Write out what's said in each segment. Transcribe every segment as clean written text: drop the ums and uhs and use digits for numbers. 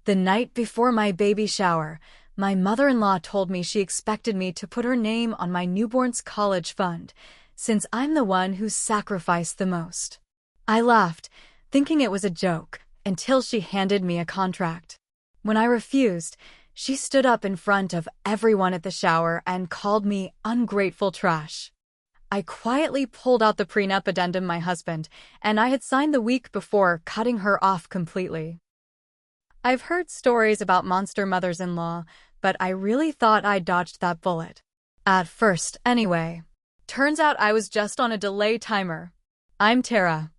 The night before my baby shower, my mother-in-law told me she expected me to put her name on my newborn's college fund, since I'm the one who sacrificed the most. I laughed, thinking it was a joke, until she handed me a contract. When I refused, she stood up in front of everyone at the shower and called me ungrateful trash. I quietly pulled out the prenup addendum my husband and I had signed the week before, cutting her off completely. I've heard stories about monster mothers-in-law, but I really thought I dodged that bullet. At first, anyway. Turns out I was just on a delay timer. I'm Tara.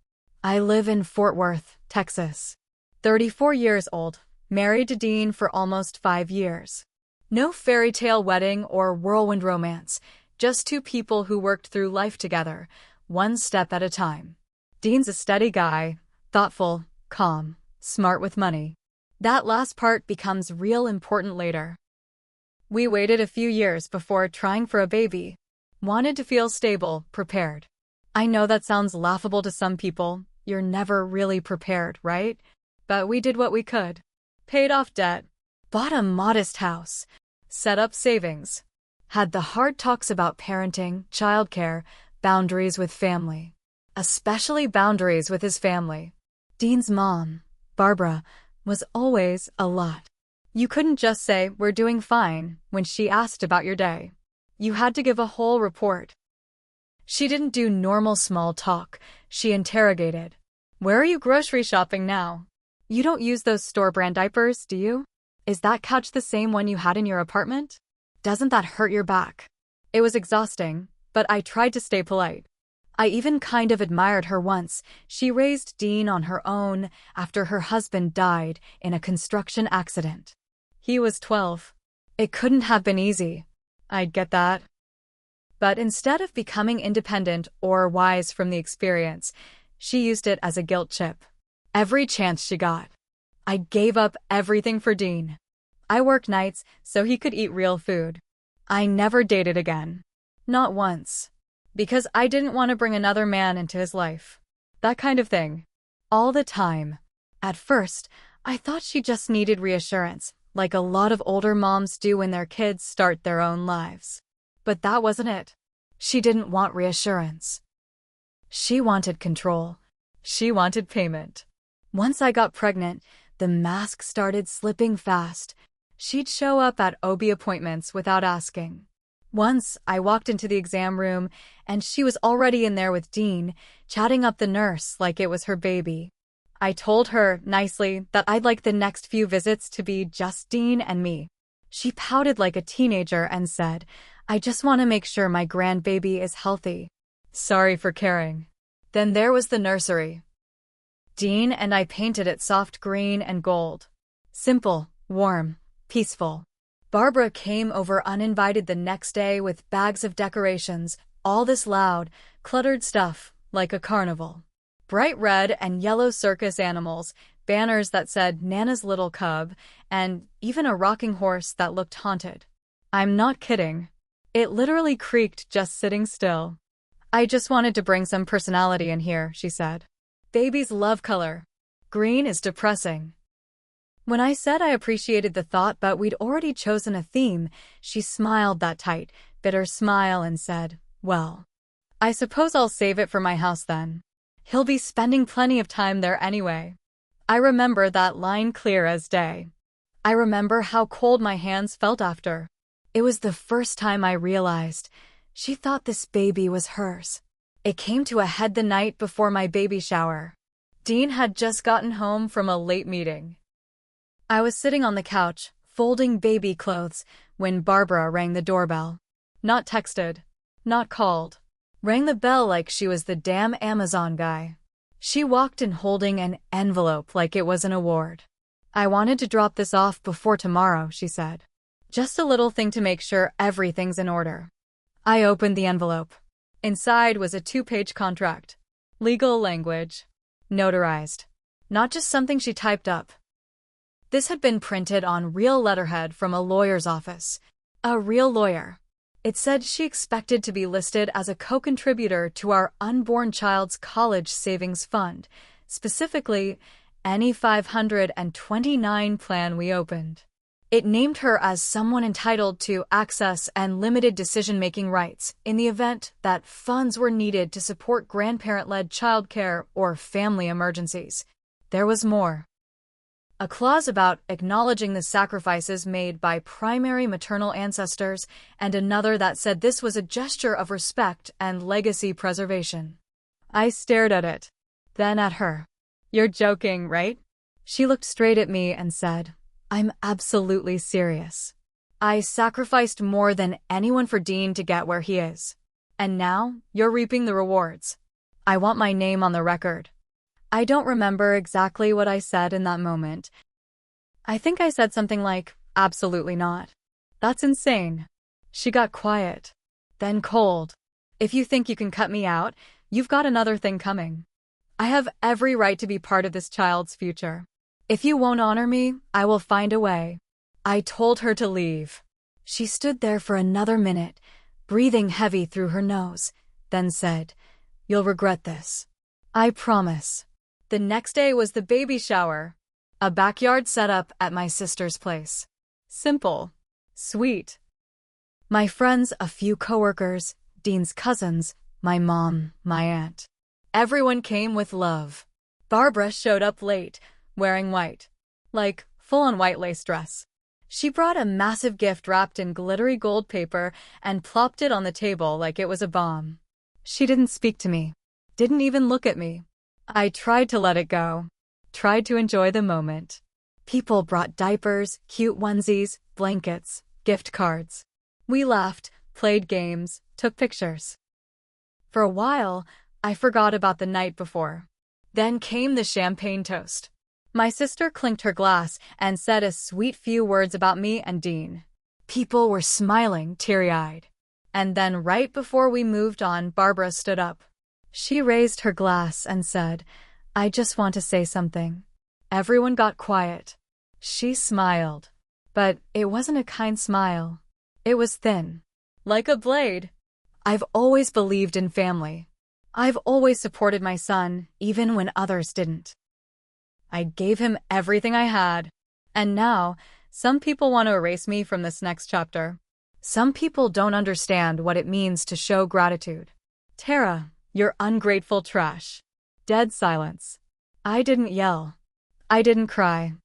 I live in Fort Worth, Texas. 34 years old, married to Dean for almost 5 years. No fairy tale wedding or whirlwind romance, just two people who worked through life together, one step at a time. Dean's a steady guy, thoughtful, calm, smart with money. That last part becomes real important later. We waited a few years before trying for a baby. Wanted to feel stable, prepared. I know that sounds laughable to some people. You're never really prepared, right? But we did what we could. Paid off debt, bought a modest house, set up savings, had the hard talks about parenting, childcare, boundaries with family. Especially boundaries with his family. Dean's mom, Barbara, was always a lot. You couldn't just say, "We're doing fine," when she asked about your day. You had to give a whole report. She didn't do normal small talk, she interrogated. "Where are you grocery shopping now? You don't use those store-brand diapers, do you? Is that couch the same one you had in your apartment? Doesn't that hurt your back?" It was exhausting, but I tried to stay polite. I even kind of admired her once. She raised Dean on her own after her husband died in a construction accident. He was 12. It couldn't have been easy. I'd get that. But instead of becoming independent or wise from the experience, she used it as a guilt chip. Every chance she got. I gave up everything for Dean. I worked nights so he could eat real food. I never dated again. Not once. Because I didn't want to bring another man into his life. That kind of thing. All the time. At first, I thought she just needed reassurance, like a lot of older moms do when their kids start their own lives. But that wasn't it. She didn't want reassurance. She wanted control. She wanted payment. Once I got pregnant, the mask started slipping fast. She'd show up at OB appointments without asking. Once, I walked into the exam room, and she was already in there with Dean, chatting up the nurse like it was her baby. I told her, nicely, that I'd like the next few visits to be just Dean and me. She pouted like a teenager and said, "I just want to make sure my grandbaby is healthy. Sorry for caring." Then there was the nursery. Dean and I painted it soft green and gold. Simple, warm, peaceful. Barbara came over uninvited the next day with bags of decorations, all this loud, cluttered stuff, like a carnival. Bright red and yellow circus animals, banners that said Nana's Little Cub, and even a rocking horse that looked haunted. I'm not kidding. It literally creaked just sitting still. "I just wanted to bring some personality in here," she said. "Babies love color. Green is depressing." When I said I appreciated the thought but we'd already chosen a theme, she smiled that tight, bitter smile and said, "Well, I suppose I'll save it for my house then. He'll be spending plenty of time there anyway." I remember that line clear as day. I remember how cold my hands felt after. It was the first time I realized she thought this baby was hers. It came to a head the night before my baby shower. Dean had just gotten home from a late meeting. I was sitting on the couch, folding baby clothes, when Barbara rang the doorbell. Not texted. Not called. Rang the bell like she was the damn Amazon guy. She walked in holding an envelope like it was an award. "I wanted to drop this off before tomorrow," she said. "Just a little thing to make sure everything's in order." I opened the envelope. Inside was a 2-page contract. Legal language. Notarized. Not just something she typed up. This had been printed on real letterhead from a lawyer's office. A real lawyer. It said she expected to be listed as a co-contributor to our unborn child's college savings fund, specifically any 529 plan we opened. It named her as someone entitled to access and limited decision-making rights in the event that funds were needed to support grandparent-led childcare or family emergencies. There was more. A clause about acknowledging the sacrifices made by primary maternal ancestors, and another that said this was a gesture of respect and legacy preservation. I stared at it, then at her. "You're joking, right?" She looked straight at me and said, "I'm absolutely serious. I sacrificed more than anyone for Dean to get where he is. And now, you're reaping the rewards. I want my name on the record." I don't remember exactly what I said in that moment. I think I said something like, "Absolutely not. That's insane." She got quiet, then cold. "If you think you can cut me out, you've got another thing coming. I have every right to be part of this child's future. If you won't honor me, I will find a way." I told her to leave. She stood there for another minute, breathing heavy through her nose, then said, "You'll regret this. I promise." The next day was the baby shower. A backyard setup at my sister's place. Simple. Sweet. My friends, a few coworkers, Dean's cousins, my mom, my aunt. Everyone came with love. Barbara showed up late, wearing white. Like, full-on white lace dress. She brought a massive gift wrapped in glittery gold paper and plopped it on the table like it was a bomb. She didn't speak to me. Didn't even look at me. I tried to let it go. Tried to enjoy the moment. People brought diapers, cute onesies, blankets, gift cards. We laughed, played games, took pictures. For a while, I forgot about the night before. Then came the champagne toast. My sister clinked her glass and said a sweet few words about me and Dean. People were smiling, teary-eyed. And then right before we moved on, Barbara stood up. She raised her glass and said, "I just want to say something." Everyone got quiet. She smiled. But it wasn't a kind smile. It was thin. Like a blade. I've always believed in family. I've always supported my son, even when others didn't. I gave him everything I had. And now, some people want to erase me from this next chapter. Some people don't understand what it means to show gratitude. Tara, you're ungrateful trash. Dead silence. I didn't yell. I didn't cry.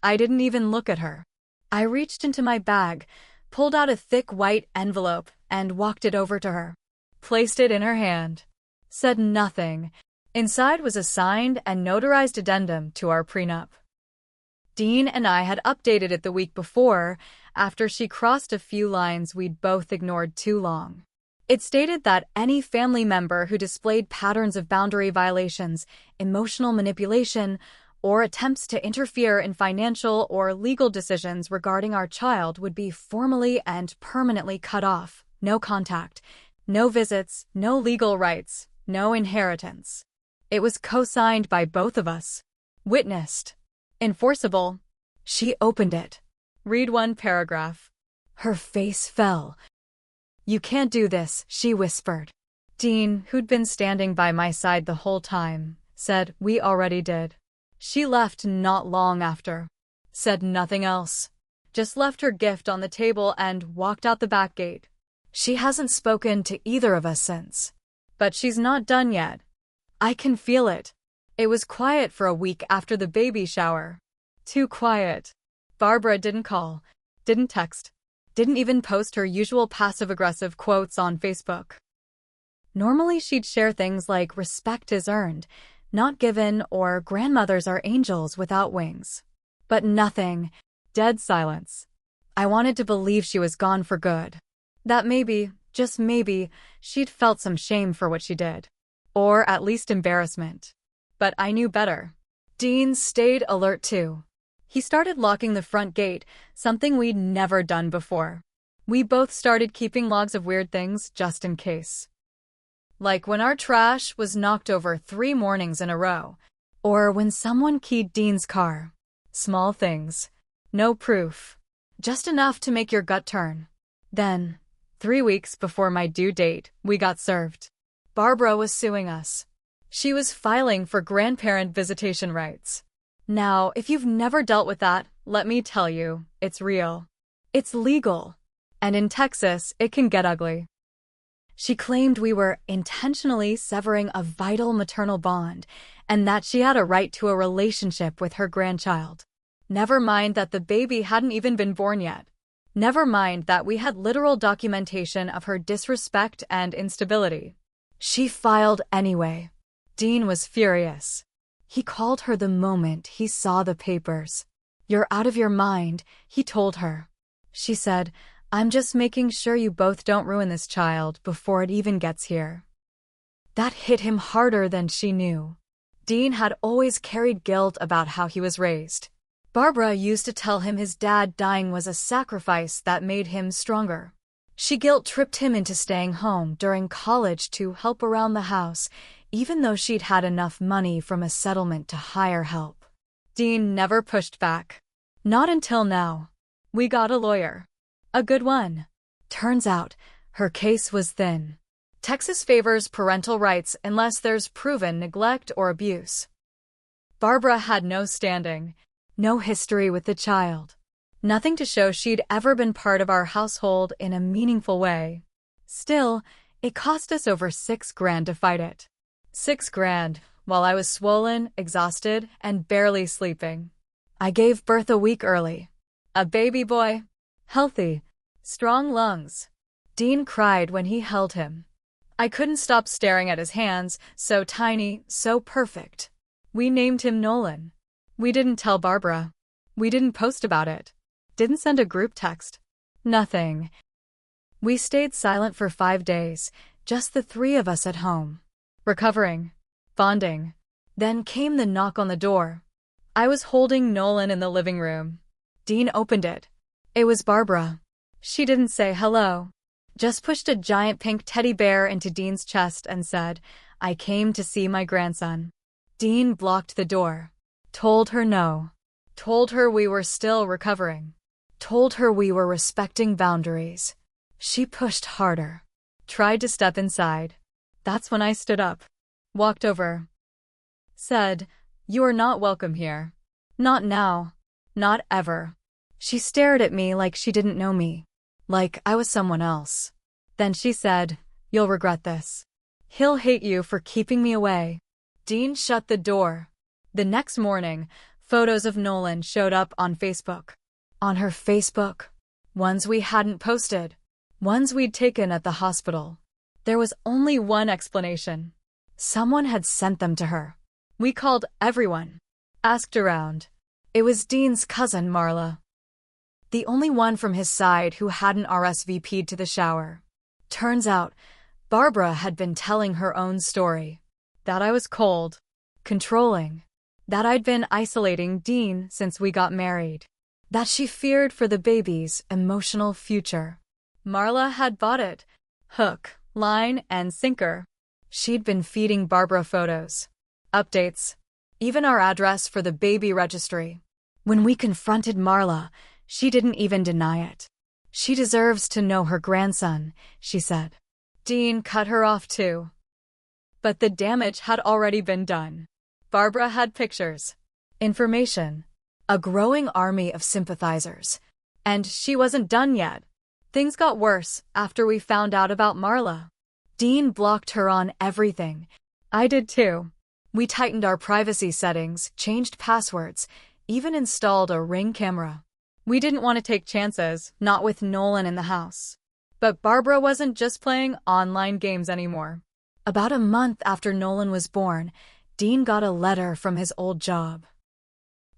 I didn't even look at her. I reached into my bag, pulled out a thick white envelope, and walked it over to her. Placed it in her hand. Said nothing. Inside was a signed and notarized addendum to our prenup. Dean and I had updated it the week before, after she crossed a few lines we'd both ignored too long. It stated that any family member who displayed patterns of boundary violations, emotional manipulation, or attempts to interfere in financial or legal decisions regarding our child would be formally and permanently cut off. No contact, no visits, no legal rights, no inheritance. It was co-signed by both of us. Witnessed. Enforceable. She opened it. Read one paragraph. Her face fell. "You can't do this," she whispered. Dean, who'd been standing by my side the whole time, said, "We already did." She left not long after. Said nothing else. Just left her gift on the table and walked out the back gate. She hasn't spoken to either of us since. But she's not done yet. I can feel it. It was quiet for a week after the baby shower. Too quiet. Barbara didn't call, didn't text, didn't even post her usual passive-aggressive quotes on Facebook. Normally she'd share things like "respect is earned, not given," or "grandmothers are angels without wings." But nothing. Dead silence. I wanted to believe she was gone for good. That maybe, just maybe, she'd felt some shame for what she did. Or at least embarrassment. But I knew better. Dean stayed alert too. He started locking the front gate, something we'd never done before. We both started keeping logs of weird things just in case. Like when our trash was knocked over 3 mornings in a row. Or when someone keyed Dean's car. Small things. No proof. Just enough to make your gut turn. Then, 3 weeks before my due date, we got served. Barbara was suing us. She was filing for grandparent visitation rights. Now, if you've never dealt with that, let me tell you, it's real. It's legal. And in Texas, it can get ugly. She claimed we were intentionally severing a vital maternal bond and that she had a right to a relationship with her grandchild. Never mind that the baby hadn't even been born yet. Never mind that we had literal documentation of her disrespect and instability. She filed anyway. Dean was furious. He called her the moment he saw the papers. "You're out of your mind," he told her. She said, "I'm just making sure you both don't ruin this child before it even gets here." That hit him harder than she knew. Dean had always carried guilt about how he was raised. Barbara used to tell him his dad dying was a sacrifice that made him stronger. She guilt-tripped him into staying home during college to help around the house, even though she'd had enough money from a settlement to hire help. Dean never pushed back. Not until now. We got a lawyer. A good one. Turns out, her case was thin. Texas favors parental rights unless there's proven neglect or abuse. Barbara had no standing, no history with the child. Nothing to show she'd ever been part of our household in a meaningful way. Still, it cost us over $6,000 to fight it. $6,000, while I was swollen, exhausted, and barely sleeping. I gave birth a week early. A baby boy. Healthy. Strong lungs. Dean cried when he held him. I couldn't stop staring at his hands, so tiny, so perfect. We named him Nolan. We didn't tell Barbara. We didn't post about it. Didn't send a group text. Nothing. We stayed silent for 5 days, just the three of us at home. Recovering. Bonding. Then came the knock on the door. I was holding Nolan in the living room. Dean opened it. It was Barbara. She didn't say hello. Just pushed a giant pink teddy bear into Dean's chest and said, "I came to see my grandson." Dean blocked the door. Told her no. Told her we were still recovering. Told her we were respecting boundaries. She pushed harder. Tried to step inside. That's when I stood up. Walked over. Said, "You are not welcome here. Not now. Not ever." She stared at me like she didn't know me. Like I was someone else. Then she said, "You'll regret this. He'll hate you for keeping me away." Dean shut the door. The next morning, photos of Nolan showed up on Facebook. On her Facebook. Ones we hadn't posted. Ones we'd taken at the hospital. There was only one explanation. Someone had sent them to her. We called everyone. Asked around. It was Dean's cousin, Marla. The only one from his side who hadn't RSVP'd to the shower. Turns out, Barbara had been telling her own story. That I was cold. Controlling. That I'd been isolating Dean since we got married. That she feared for the baby's emotional future. Marla had bought it. Hook, line, and sinker. She'd been feeding Barbara photos. Updates. Even our address for the baby registry. When we confronted Marla, she didn't even deny it. She deserves to know her grandson, she said. Dean cut her off too. But the damage had already been done. Barbara had pictures. Information. A growing army of sympathizers. And she wasn't done yet. Things got worse after we found out about Marla. Dean blocked her on everything. I did too. We tightened our privacy settings, changed passwords, even installed a Ring camera. We didn't want to take chances, not with Nolan in the house. But Barbara wasn't just playing online games anymore. About a month after Nolan was born, Dean got a letter from his old job.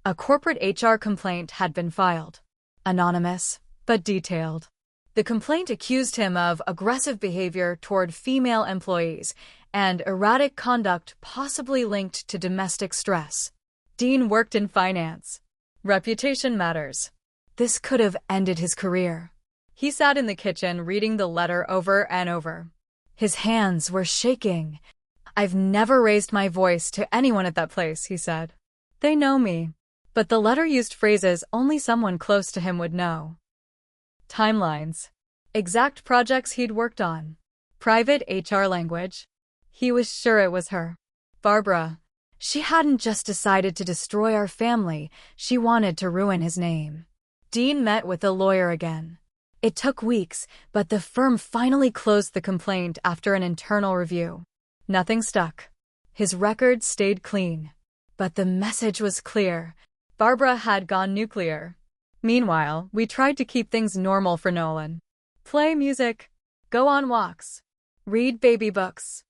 A corporate HR complaint had been filed. Anonymous, but detailed. The complaint accused him of aggressive behavior toward female employees and erratic conduct possibly linked to domestic stress. Dean worked in finance. Reputation matters. This could have ended his career. He sat in the kitchen reading the letter over and over. His hands were shaking. "I've never raised my voice to anyone at that place," he said. "They know me." But the letter used phrases only someone close to him would know. Timelines. Exact projects he'd worked on. Private HR language. He was sure it was her. Barbara. She hadn't just decided to destroy our family, she wanted to ruin his name. Dean met with the lawyer again. It took weeks, but the firm finally closed the complaint after an internal review. Nothing stuck. His record stayed clean. But the message was clear. Barbara had gone nuclear. Meanwhile, we tried to keep things normal for Nolan. Play music, go on walks, read baby books,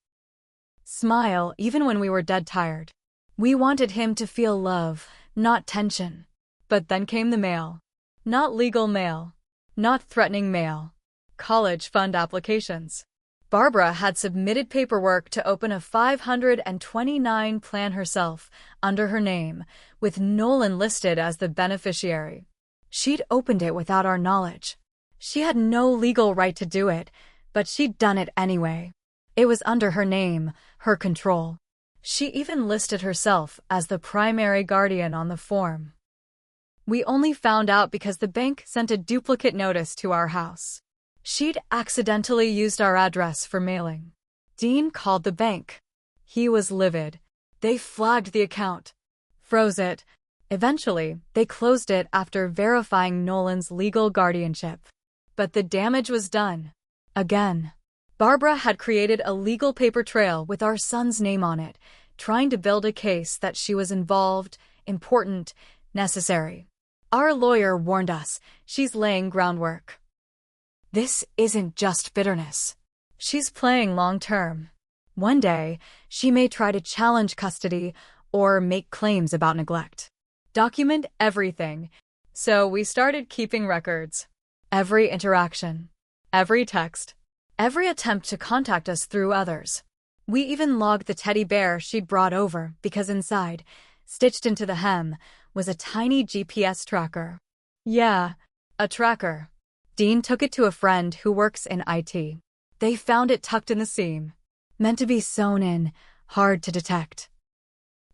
smile even when we were dead tired. We wanted him to feel love, not tension. But then came the mail. Not legal mail. Not threatening mail. College fund applications. Barbara had submitted paperwork to open a 529 plan herself, under her name, with Nolan listed as the beneficiary. She'd opened it without our knowledge. She had no legal right to do it, but she'd done it anyway. It was under her name, her control. She even listed herself as the primary guardian on the form. We only found out because the bank sent a duplicate notice to our house. She'd accidentally used our address for mailing. Dean called the bank. He was livid. They flagged the account, froze it. Eventually, they closed it after verifying Nolan's legal guardianship. But the damage was done. Again. Barbara had created a legal paper trail with our son's name on it, trying to build a case that she was involved, important, necessary. Our lawyer warned us, she's laying groundwork. This isn't just bitterness. She's playing long-term. One day, she may try to challenge custody or make claims about neglect. Document everything. So we started keeping records. Every interaction. Every text. Every attempt to contact us through others. We even logged the teddy bear she'd brought over because inside, stitched into the hem, was a tiny GPS tracker. Yeah, a tracker. Dean took it to a friend who works in IT. They found it tucked in the seam. Meant to be sewn in, hard to detect.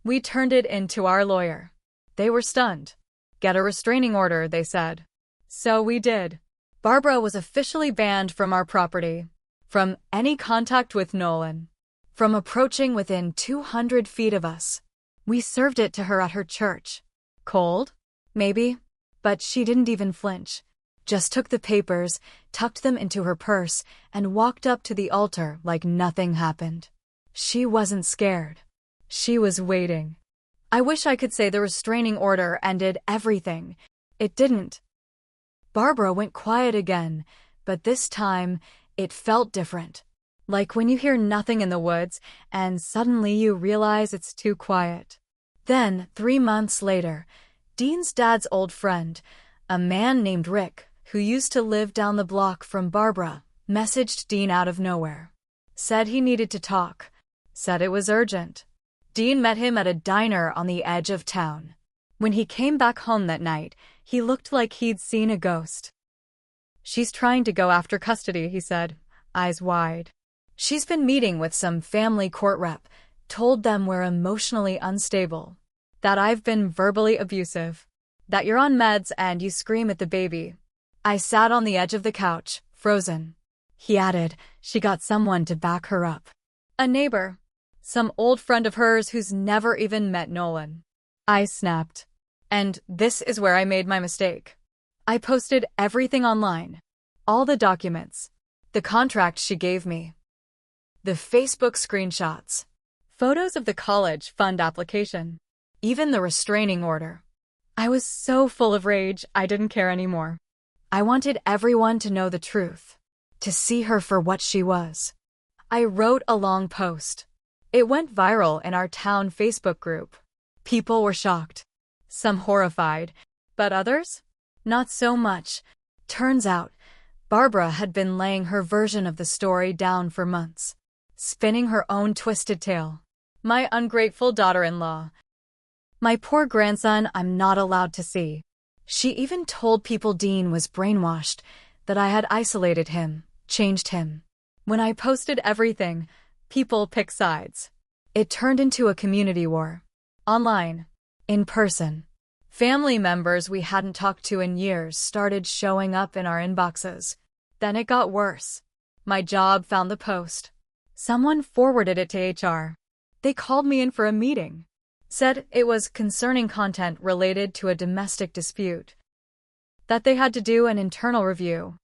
We turned it in to our lawyer. They were stunned. Get a restraining order, they said. So we did. Barbara was officially banned from our property. From any contact with Nolan. From approaching within 200 feet of us. We served it to her at her church. Cold? Maybe. But she didn't even flinch. Just took the papers, tucked them into her purse, and walked up to the altar like nothing happened. She wasn't scared. She was waiting. I wish I could say the restraining order ended everything. It didn't. Barbara went quiet again, but this time, it felt different. Like when you hear nothing in the woods, and suddenly you realize it's too quiet. Then, 3 months later, Dean's dad's old friend, a man named Rick, who used to live down the block from Barbara, messaged Dean out of nowhere. Said he needed to talk. Said it was urgent. Dean met him at a diner on the edge of town. When he came back home that night, he looked like he'd seen a ghost. She's trying to go after custody, he said, eyes wide. She's been meeting with some family court rep, told them we're emotionally unstable, that I've been verbally abusive, that you're on meds and you scream at the baby. I sat on the edge of the couch, frozen. He added, she got someone to back her up. A neighbor. Some old friend of hers who's never even met Nolan. I snapped. And this is where I made my mistake. I posted everything online. All the documents. The contract she gave me. The Facebook screenshots. Photos of the college fund application. Even the restraining order. I was so full of rage, I didn't care anymore. I wanted everyone to know the truth. To see her for what she was. I wrote a long post. It went viral in our town Facebook group. People were shocked. Some horrified. But others? Not so much. Turns out, Barbara had been laying her version of the story down for months. Spinning her own twisted tale. My ungrateful daughter-in-law. My poor grandson I'm not allowed to see. She even told people Dean was brainwashed, that I had isolated him, changed him. When I posted everything, people picked sides. It turned into a community war. Online. In person. Family members we hadn't talked to in years started showing up in our inboxes. Then it got worse. My job found the post. Someone forwarded it to HR. They called me in for a meeting. Said it was concerning content related to a domestic dispute. That they had to do an internal review.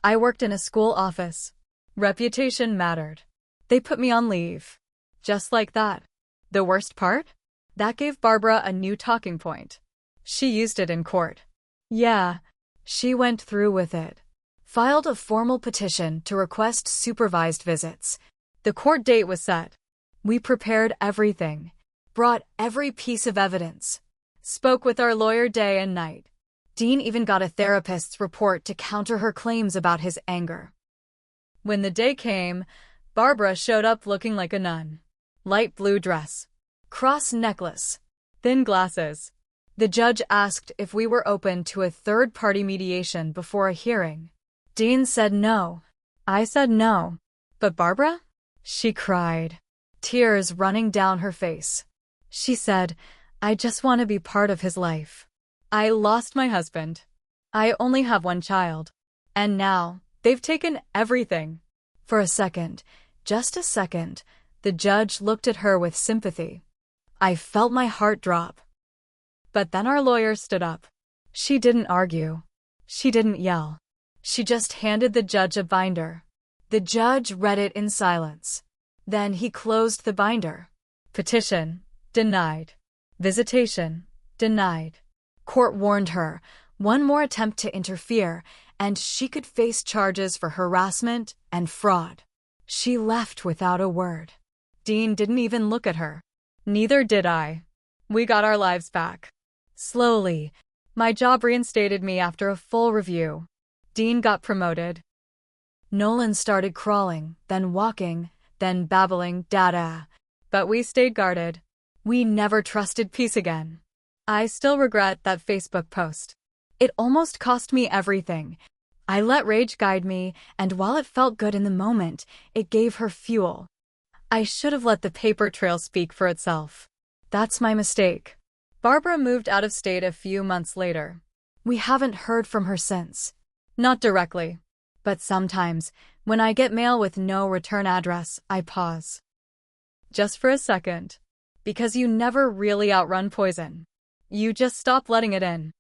I worked in a school office. Reputation mattered. They put me on leave. Just like that. The worst part? That gave Barbara a new talking point. She used it in court. Yeah, she went through with it. Filed a formal petition to request supervised visits. The court date was set. We prepared everything. Brought every piece of evidence. Spoke with our lawyer day and night. Dean even got a therapist's report to counter her claims about his anger. When the day came, Barbara showed up looking like a nun. Light blue dress. Cross necklace. Thin glasses. The judge asked if we were open to a third-party mediation before a hearing. Dean said no. I said no. But Barbara? She cried. Tears running down her face. She said, I just want to be part of his life. I lost my husband. I only have one child. And now, they've taken everything. For a second, just a second, the judge looked at her with sympathy. I felt my heart drop. But then our lawyer stood up. She didn't argue. She didn't yell. She just handed the judge a binder. The judge read it in silence. Then he closed the binder. Petition, denied. Visitation, denied. Court warned her, one more attempt to interfere, and she could face charges for harassment and fraud. She left without a word. Dean didn't even look at her. Neither did I. We got our lives back. Slowly, my job reinstated me after a full review. Dean got promoted. Nolan started crawling, then walking, then babbling dada. But we stayed guarded. We never trusted peace again. I still regret that Facebook post. It almost cost me everything. I let rage guide me, and while it felt good in the moment, it gave her fuel. I should have let the paper trail speak for itself. That's my mistake. Barbara moved out of state a few months later. We haven't heard from her since. Not directly. But sometimes, when I get mail with no return address, I pause. Just for a second. Because you never really outrun poison. You just stop letting it in.